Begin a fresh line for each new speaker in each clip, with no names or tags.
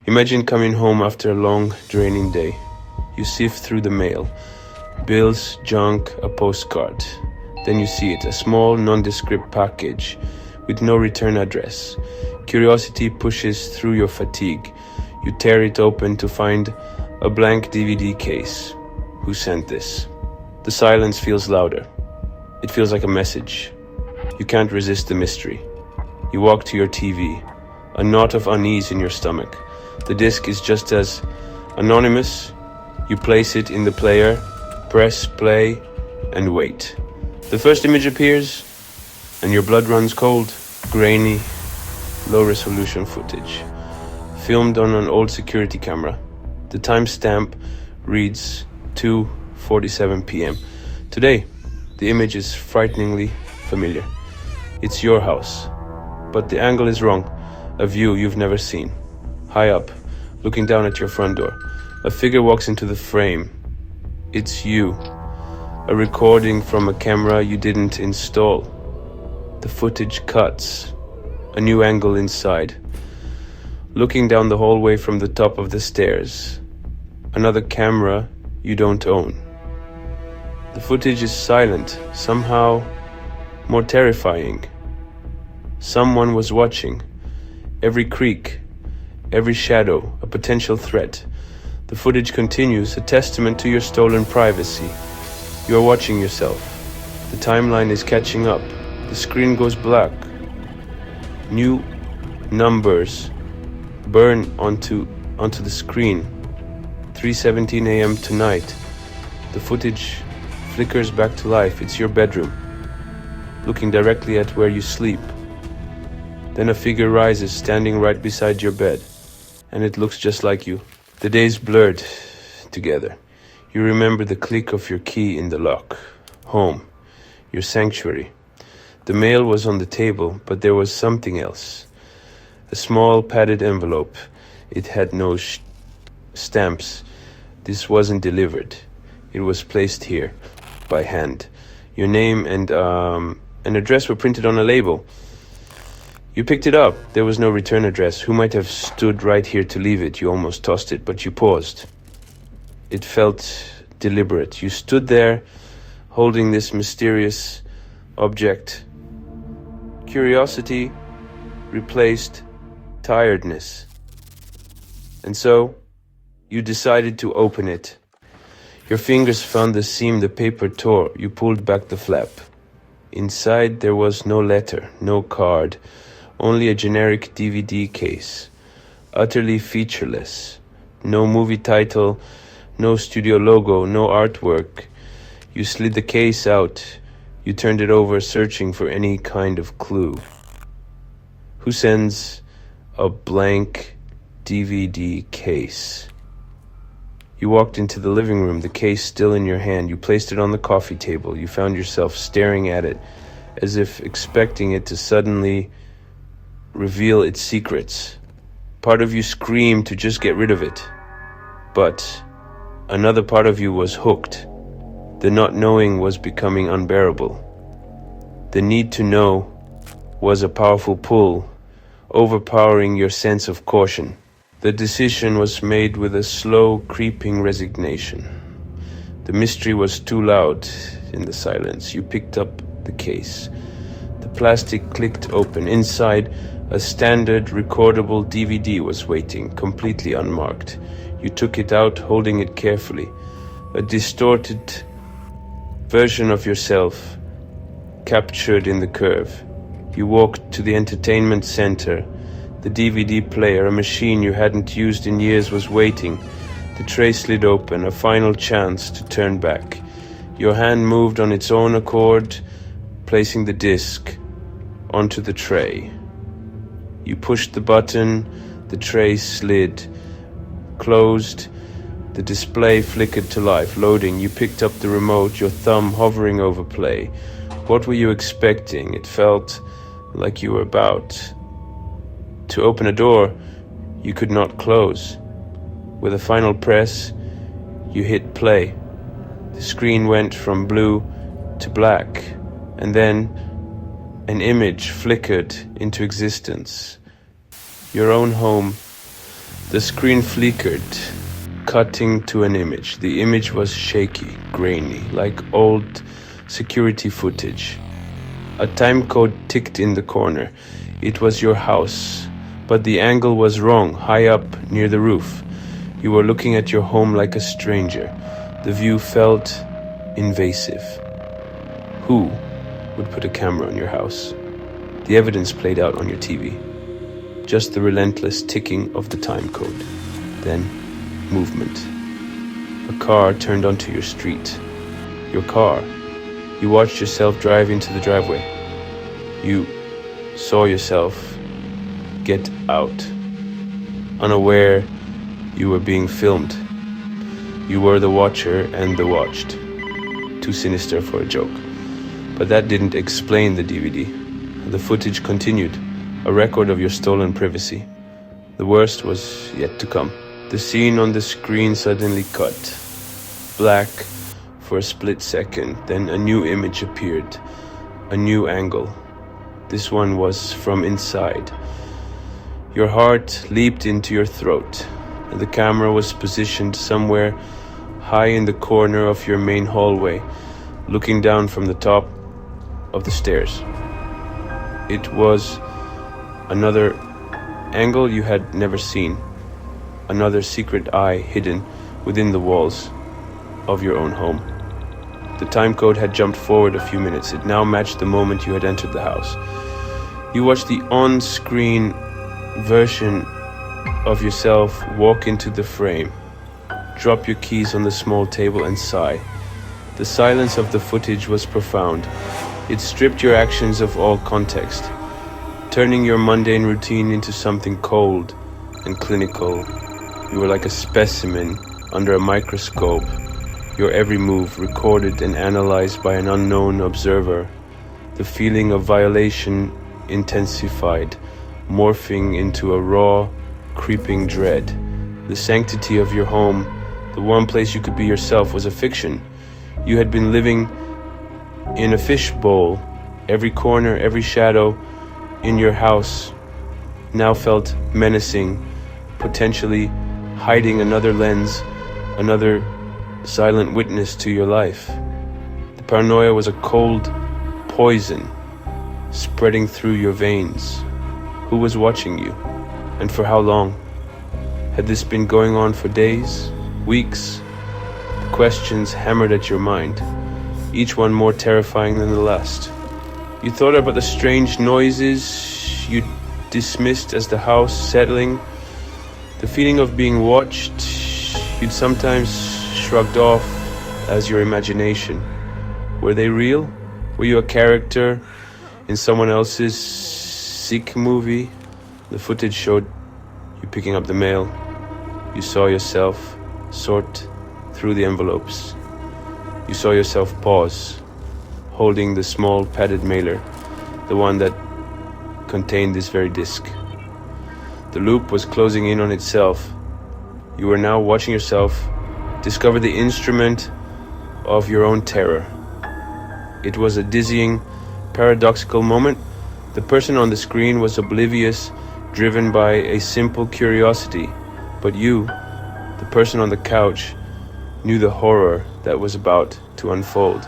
Imagine coming home after a long, draining day. You sift through the mail. Bills, junk, a postcard. Then you see it, a small, nondescript package with no return address. Curiosity pushes through your fatigue. You tear it open to find a blank DVD case. Who sent this? The silence feels louder. It feels like a message. You can't resist the mystery. You walk to your TV, a knot of unease in your stomach. The disc is just as anonymous. You place it in the player, press play, and wait. The first image appears, and your blood runs cold. Grainy, low-resolution footage, filmed on an old security camera. The timestamp reads 2:47 p.m. Today, the image is frighteningly familiar. It's your house, but the angle is wrong. A view you've never seen. High up, looking down at your front door, a figure walks into the frame. It's you. A recording from a camera you didn't install. The footage cuts. A new angle inside. Looking down the hallway from the top of the stairs. Another camera you don't own. The footage is silent, somehow more terrifying. Someone was watching. Every creak, every shadow, a potential threat. The footage continues, a testament to your stolen privacy. You are watching yourself. The timeline is catching up. The screen goes black. New numbers burn onto the screen. 3:17 a.m. tonight. The footage flickers back to life. It's your bedroom, looking directly at where you sleep. Then a figure rises, standing right beside your bed, and it looks just like you. The days blurred together. You remember the click of your key in the lock. Home, your sanctuary. The mail was on the table, but there was something else. A small padded envelope. It had no stamps. This wasn't delivered. It was placed here, by hand. Your name and an address were printed on a label. You picked it up. There was no return address. Who might have stood right here to leave it? You almost tossed it, but you paused. It felt deliberate. You stood there, holding this mysterious object. Curiosity replaced tiredness. And so, you decided to open it. Your fingers found the seam the paper tore. You pulled back the flap. Inside there was no letter, no card, only a generic DVD case. Utterly featureless. No movie title, no studio logo, no artwork. You slid the case out. You turned it over, searching for any kind of clue. Who sends a blank DVD case? You walked into the living room, the case still in your hand. You placed it on the coffee table. You found yourself staring at it, as if expecting it to suddenly reveal its secrets. Part of you screamed to just get rid of it. But another part of you was hooked. The not knowing was becoming unbearable. The need to know was a powerful pull, overpowering your sense of caution. The decision was made with a slow, creeping resignation. The mystery was too loud in the silence. You picked up the case. The plastic clicked open. Inside, a standard recordable DVD was waiting, completely unmarked. You took it out, holding it carefully. A distorted version of yourself, captured in the curve. You walked to the entertainment center. The DVD player, a machine you hadn't used in years, was waiting. The tray slid open, a final chance to turn back. Your hand moved on its own accord, placing the disc onto the tray. You pushed the button, the tray slid, closed, the display flickered to life, loading. You picked up the remote, your thumb hovering over play. What were you expecting? It felt like you were about to open a door you could not close. With a final press, you hit play. The screen went from blue to black, and then an image flickered into existence. Your own home, The screen flickered, cutting to an image. The image was shaky, grainy, like old security footage. A time code ticked in the corner. It was your house, but the angle was wrong, high up near the roof. You were looking at your home like a stranger. The view felt invasive. Who would put a camera on your house? The evidence played out on your TV. Just the relentless ticking of the time code. Then, movement. A car turned onto your street. Your car. You watched yourself drive into the driveway. You saw yourself get out. Unaware you were being filmed. You were the watcher and the watched. Too sinister for a joke. But that didn't explain the DVD. The footage continued, a record of your stolen privacy. The worst was yet to come. The scene on the screen suddenly cut. Black for a split second, then a new image appeared. A new angle. This one was from inside. Your heart leaped into your throat. The camera was positioned somewhere high in the corner of your main hallway, looking down from the top of the stairs. It was another angle you had never seen, another secret eye hidden within the walls of your own home. The time code had jumped forward a few minutes. It now matched the moment you had entered the house. You watched the on-screen version of yourself walk into the frame, drop your keys on the small table and sigh. The silence of the footage was profound. It stripped your actions of all context, turning your mundane routine into something cold and clinical. You were like a specimen under a microscope, your every move recorded and analyzed by an unknown observer. The feeling of violation intensified, morphing into a raw, creeping dread. The sanctity of your home, the one place you could be yourself, was a fiction. You had been living in a fishbowl. Every corner, every shadow in your house now felt menacing, potentially hiding another lens, another silent witness to your life. The paranoia was a cold poison spreading through your veins. Who was watching you? And for how long? Had this been going on for days, weeks? The questions hammered at your mind, each one more terrifying than the last. You thought about the strange noises you dismissed as the house settling, the feeling of being watched you'd sometimes shrugged off as your imagination. Were they real? Were you a character in someone else's sick movie? The footage showed you picking up the mail. You saw yourself sort through the envelopes. You saw yourself pause, holding the small padded mailer, the one that contained this very disc. The loop was closing in on itself. You were now watching yourself discover the instrument of your own terror. It was a dizzying, paradoxical moment. The person on the screen was oblivious, driven by a simple curiosity. But you, the person on the couch, knew the horror that was about to unfold.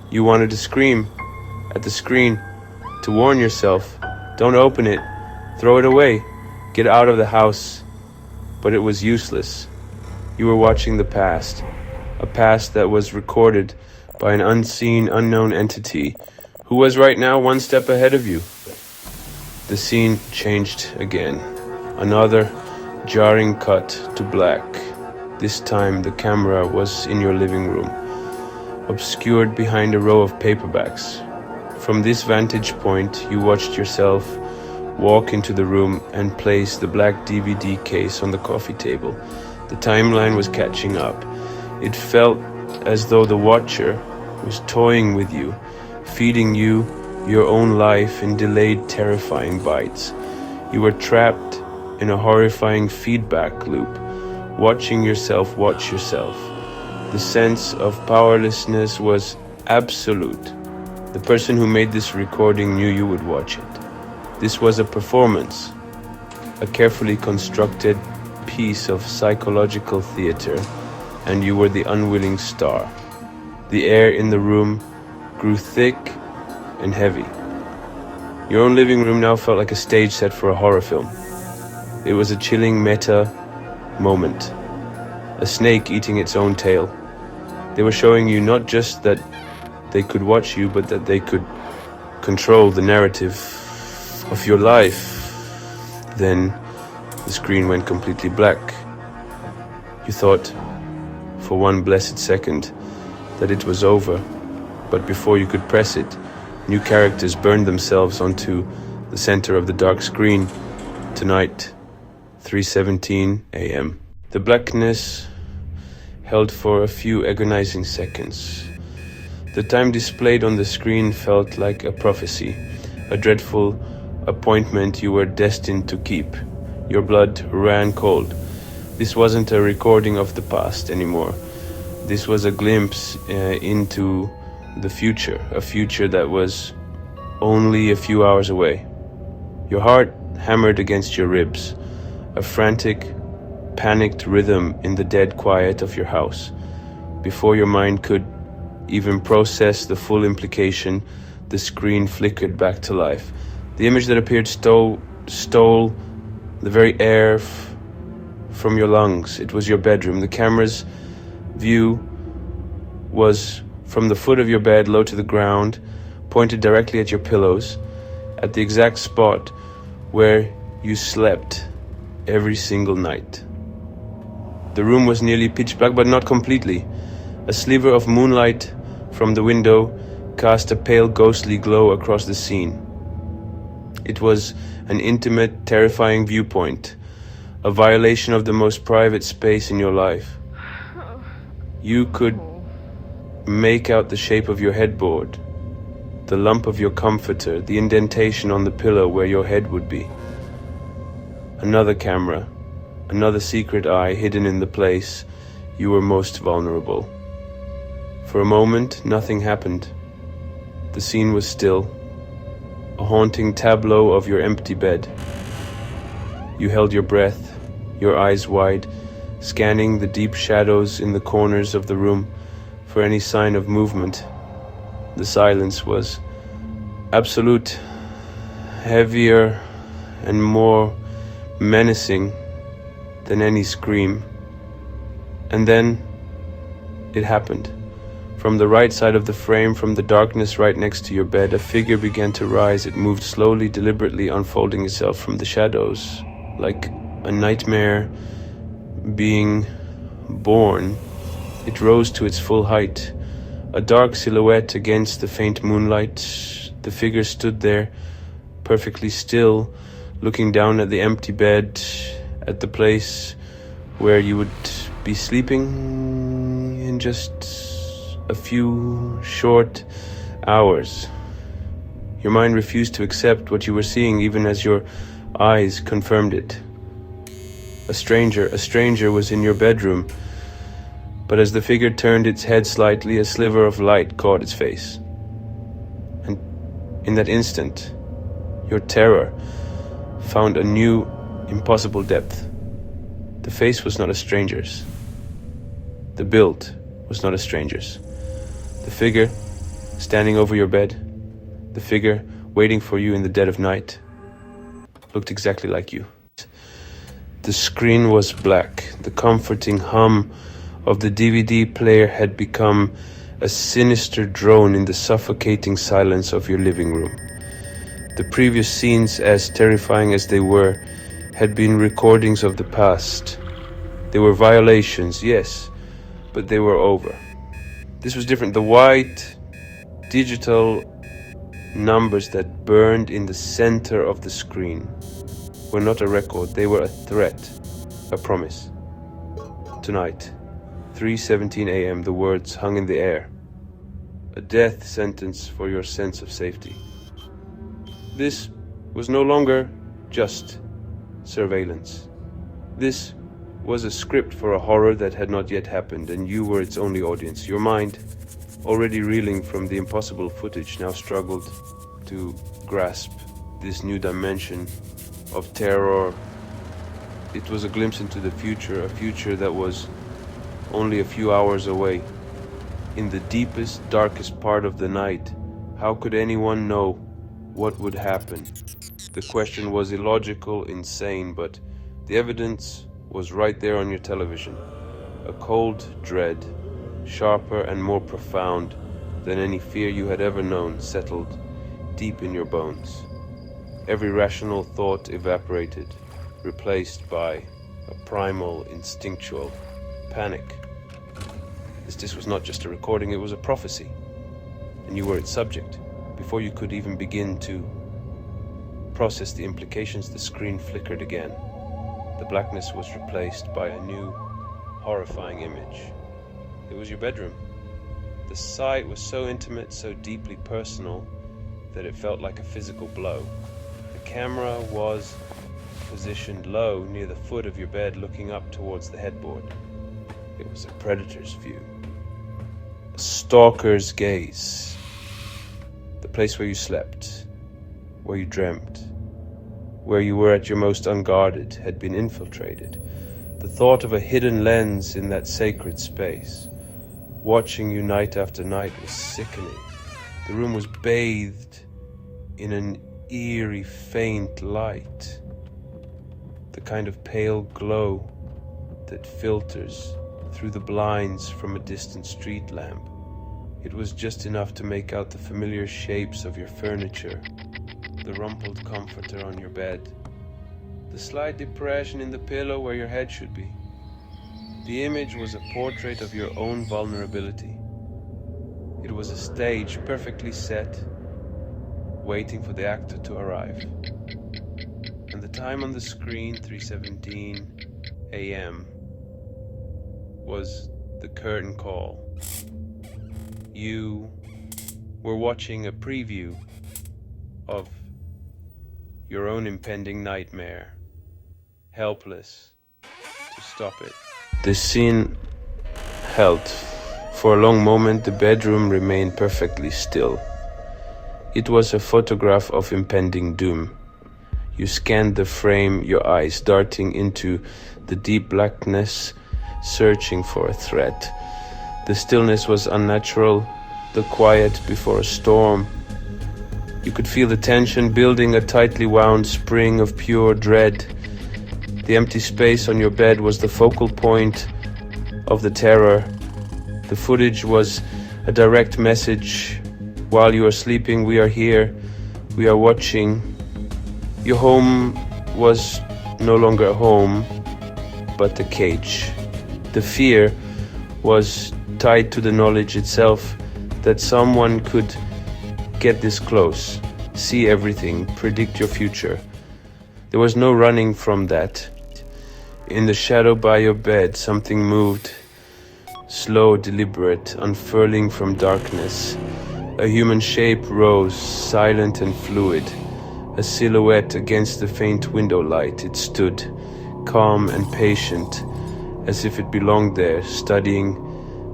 You wanted to scream at the screen, to warn yourself, don't open it, throw it away, get out of the house. But it was useless. You were watching the past, a past that was recorded by an unseen, unknown entity who was right now one step ahead of you. The scene changed again. Another jarring cut to black. This time the camera was in your living room, obscured behind a row of paperbacks. From this vantage point, you watched yourself walk into the room and place the black DVD case on the coffee table. The timeline was catching up. It felt as though the watcher was toying with you, feeding you your own life in delayed, terrifying bites. You were trapped in a horrifying feedback loop, watching yourself watch yourself. The sense of powerlessness was absolute. The person who made this recording knew you would watch it. This was a performance, a carefully constructed piece of psychological theater, and you were the unwilling star. The air in the room grew thick and heavy. Your own living room now felt like a stage set for a horror film. It was a chilling meta moment. A snake eating its own tail. They were showing you not just that they could watch you, but that they could control the narrative of your life. Then the screen went completely black. You thought, for one blessed second, that it was over, but before you could press it, new characters burned themselves onto the center of the dark screen. Tonight, 3:17 a.m. The blackness held for a few agonizing seconds. The time displayed on the screen felt like a prophecy, a dreadful appointment you were destined to keep. Your blood ran cold. This wasn't a recording of the past anymore. This was a glimpse into the future, a future that was only a few hours away. Your heart hammered against your ribs, a frantic, panicked rhythm in the dead quiet of your house. Before your mind could even process the full implication, the screen flickered back to life. The image that appeared stole the very air from your lungs. It was your bedroom. The camera's view was from the foot of your bed low to the ground, pointed directly at your pillows, at the exact spot where you slept every single night. The room was nearly pitch black, but not completely. A sliver of moonlight from the window cast a pale ghostly glow across the scene. It was an intimate, terrifying viewpoint, a violation of the most private space in your life. You could make out the shape of your headboard, the lump of your comforter, the indentation on the pillow where your head would be. Another camera, another secret eye hidden in the place you were most vulnerable. For a moment, nothing happened. The scene was still, a haunting tableau of your empty bed. You held your breath, your eyes wide, scanning the deep shadows in the corners of the room for any sign of movement. The silence was absolute, heavier and more menacing than any scream. And then it happened. From the right side of the frame, from the darkness right next to your bed, a figure began to rise. It moved slowly, deliberately, unfolding itself from the shadows, like a nightmare being born. It rose to its full height, a dark silhouette against the faint moonlight. The figure stood there, perfectly still, looking down at the empty bed, at the place where you would be sleeping in just a few short hours. Your mind refused to accept what you were seeing, even as your eyes confirmed it. A stranger was in your bedroom, but as the figure turned its head slightly, a sliver of light caught its face. And in that instant, your terror found a new, impossible depth. The face was not a stranger's. The build was not a stranger's. The figure standing over your bed, the figure waiting for you in the dead of night, looked exactly like you. The screen was black. The comforting hum of the DVD player had become a sinister drone in the suffocating silence of your living room. The previous scenes, as terrifying as they were, had been recordings of the past. They were violations, yes, but they were over. This was different. The white, digital numbers that burned in the center of the screen were not a record. They were a threat, a promise. Tonight, 3:17 a.m., the words hung in the air. A death sentence for your sense of safety. This was no longer just surveillance. This was a script for a horror that had not yet happened, and you were its only audience. Your mind, already reeling from the impossible footage, now struggled to grasp this new dimension of terror. It was a glimpse into the future, a future that was only a few hours away. In the deepest, darkest part of the night, how could anyone know what would happen? The question was illogical, insane, but the evidence was right there on your television. A cold dread, sharper and more profound than any fear you had ever known, settled deep in your bones. Every rational thought evaporated, replaced by a primal, instinctual panic. This was not just a recording, it was a prophecy. And you were its subject. Before you could even begin to process the implications, the screen flickered again. The blackness was replaced by a new, horrifying image. It was your bedroom. The sight was so intimate, so deeply personal, that it felt like a physical blow. The camera was positioned low near the foot of your bed, looking up towards the headboard. It was a predator's view. A stalker's gaze. The place where you slept, where you dreamt, where you were at your most unguarded, had been infiltrated. The thought of a hidden lens in that sacred space, watching you night after night, was sickening. The room was bathed in an eerie, faint light, the kind of pale glow that filters through the blinds from a distant street lamp. It was just enough to make out the familiar shapes of your furniture, the rumpled comforter on your bed, the slight depression in the pillow where your head should be. The image was a portrait of your own vulnerability. It was a stage perfectly set, waiting for the actor to arrive. And the time on the screen, 3:17 a.m., was the curtain call. You were watching a preview of your own impending nightmare, helpless to stop it. The scene held. For a long moment, the bedroom remained perfectly still. It was a photograph of impending doom. You scanned the frame, your eyes darting into the deep blackness, searching for a threat. The stillness was unnatural, the quiet before a storm. You could feel the tension building, a tightly wound spring of pure dread. The empty space on your bed was the focal point of the terror. The footage was a direct message. While you are sleeping, we are here, we are watching. Your home was no longer a home, but a cage. The fear was tied to the knowledge itself that someone could get this close, see everything, predict your future. There was no running from that. In the shadow by your bed, something moved, slow, deliberate, unfurling from darkness. A human shape rose, silent and fluid, a silhouette against the faint window light. It stood, calm and patient, as if it belonged there, studying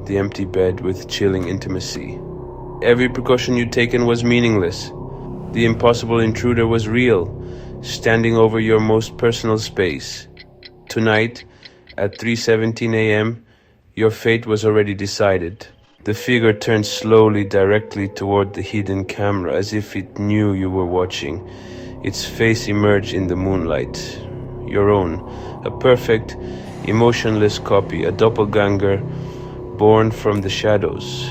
the empty bed with chilling intimacy. Every precaution you'd taken was meaningless. The impossible intruder was real, standing over your most personal space. Tonight, at 3:17 a.m., your fate was already decided. The figure turned slowly, directly toward the hidden camera, as if it knew you were watching. Its face emerged in the moonlight. Your own, a perfect, emotionless copy, a doppelganger born from the shadows.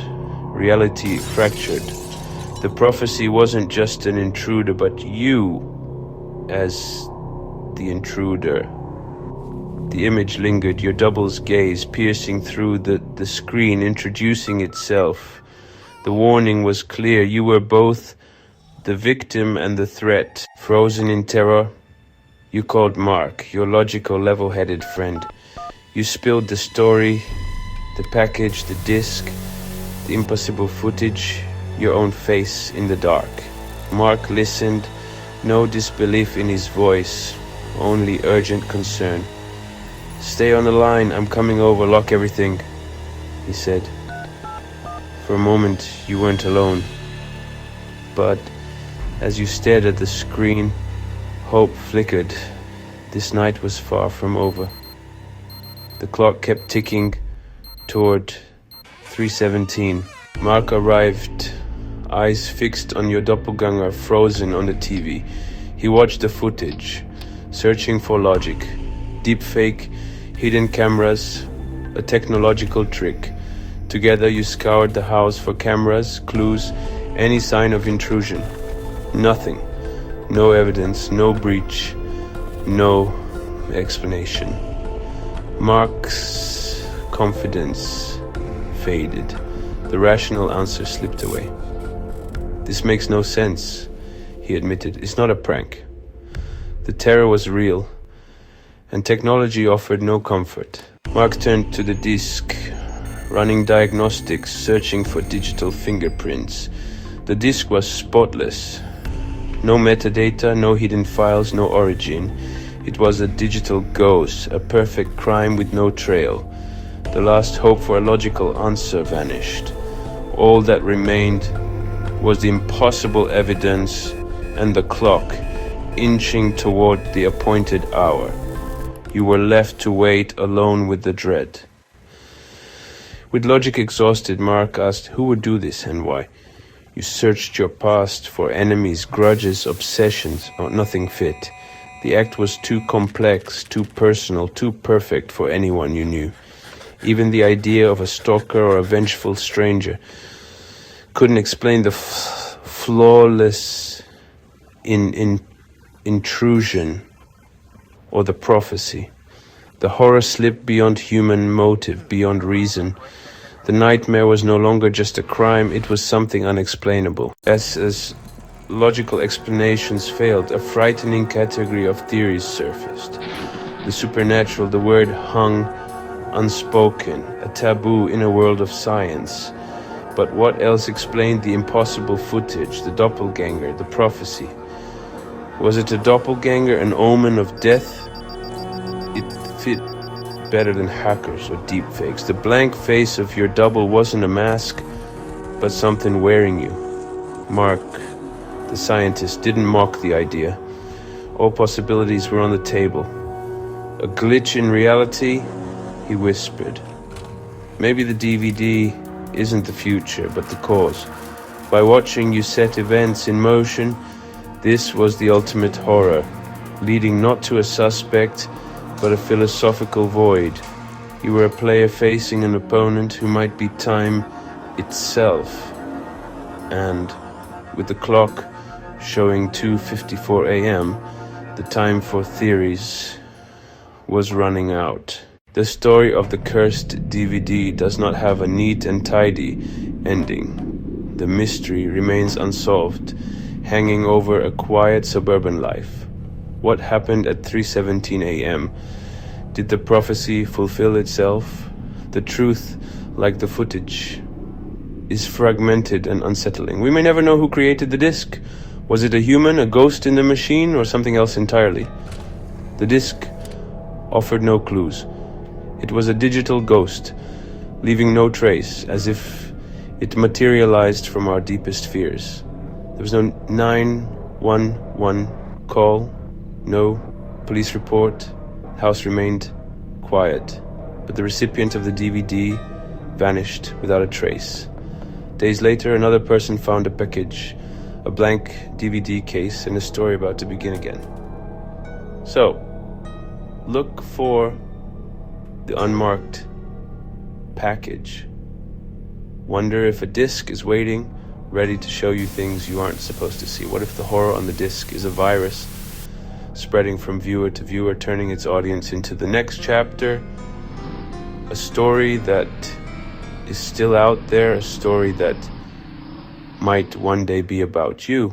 Reality fractured. The prophecy wasn't just an intruder, but you as the intruder. The image lingered, your double's gaze piercing through the screen, introducing itself. The warning was clear. You were both the victim and the threat. Frozen in terror, you called Mark, your logical, level-headed friend. You spilled the story, the package, the disc, the impossible footage, your own face in the dark. Mark listened, no disbelief in his voice, only urgent concern. "Stay on the line, I'm coming over, lock everything," he said. For a moment, you weren't alone. But as you stared at the screen, hope flickered. This night was far from over. The clock kept ticking toward 3:17. Mark arrived, eyes fixed on your doppelganger frozen on the TV. He watched the footage, searching for logic. Deepfake, hidden cameras, a technological trick. Together you scoured the house for cameras, clues, any sign of intrusion. Nothing. No evidence, no breach, no explanation. Mark's confidence faded. The rational answer slipped away. This makes no sense, he admitted. It's not a prank. The terror was real, and technology offered no comfort. Mark turned to the disk, running diagnostics, searching for digital fingerprints. The disk was spotless. No metadata, no hidden files, no origin. It was a digital ghost, a perfect crime with no trail. The last hope for a logical answer vanished. All that remained was the impossible evidence and the clock, inching toward the appointed hour. You were left to wait alone with the dread. With logic exhausted, Mark asked who would do this and why. You searched your past for enemies, grudges, obsessions, nothing fit. The act was too complex, too personal, too perfect for anyone you knew. Even the idea of a stalker or a vengeful stranger couldn't explain the flawless intrusion or the prophecy. The horror slipped beyond human motive, beyond reason. The nightmare was no longer just a crime, it was something unexplainable. As logical explanations failed, a frightening category of theories surfaced. The supernatural, the word hung unspoken, a taboo in a world of science. But what else explained the impossible footage, the doppelganger, the prophecy? Was it a doppelganger, an omen of death? It fit better than hackers or deepfakes. The blank face of your double wasn't a mask, but something wearing you. Mark, the scientist, didn't mock the idea. All possibilities were on the table. A glitch in reality, he whispered. Maybe the DVD isn't the future, but the cause. By watching you set events in motion, this was the ultimate horror, leading not to a suspect, but a philosophical void. You were a player facing an opponent who might be time itself. And with the clock showing 2:54 a.m., the time for theories was running out. The story of the cursed DVD does not have a neat and tidy ending. The mystery remains unsolved, hanging over a quiet suburban life. What happened at 3:17 a.m.? Did the prophecy fulfill itself? The truth, like the footage, is fragmented and unsettling. We may never know who created the disc. Was it a human, a ghost in the machine, or something else entirely? The disc offered no clues. It was a digital ghost, leaving no trace, as if it materialized from our deepest fears. There was no 911 call, no police report. The house remained quiet, but the recipient of the DVD vanished without a trace. Days later, another person found a package, a blank DVD case, and a story about to begin again. So, look for the unmarked package. Wonder if a disc is waiting, ready to show you things you aren't supposed to see. What if the horror on the disc is a virus spreading from viewer to viewer, turning its audience into the next chapter? A story that is still out there, a story that might one day be about you.